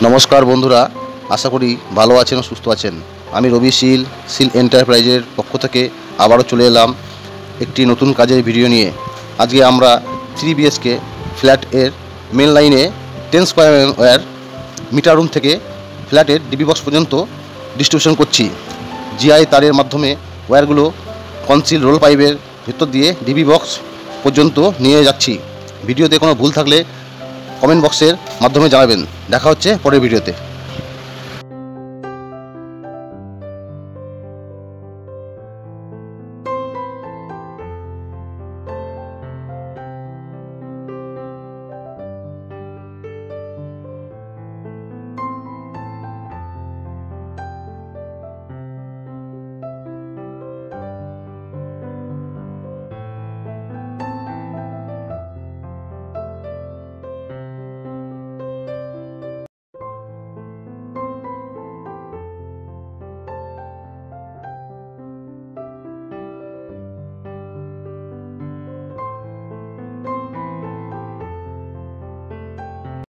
নমস্কার বন্ধুরা, আশা করি ভালো আছেন ও সুস্থ আছেন। আমি রবি শীল এন্টারপ্রাইজের পক্ষ থেকে আবারও চলে এলাম একটি নতুন কাজের ভিডিও নিয়ে। আজকে আমরা 3 BHK ফ্ল্যাট এর মেন লাইনে 10 স্কোয়ার ওয়্যার মিটার রুম থেকে ফ্ল্যাটের ডিবি বক্স পর্যন্ত ডিস্ট্রিবিউশন করছি। জিআই তারের মাধ্যমে ওয়্যারগুলো কনসিল রোল পাইপের ভিতর দিয়ে ডিবি বক্স পর্যন্ত নিয়ে যাচ্ছি। ভিডিওতে কোনো ভুল থাকলে কমেন্ট বক্সের মাধ্যমে জানাবেন। দেখা হচ্ছে পরের ভিডিওতে।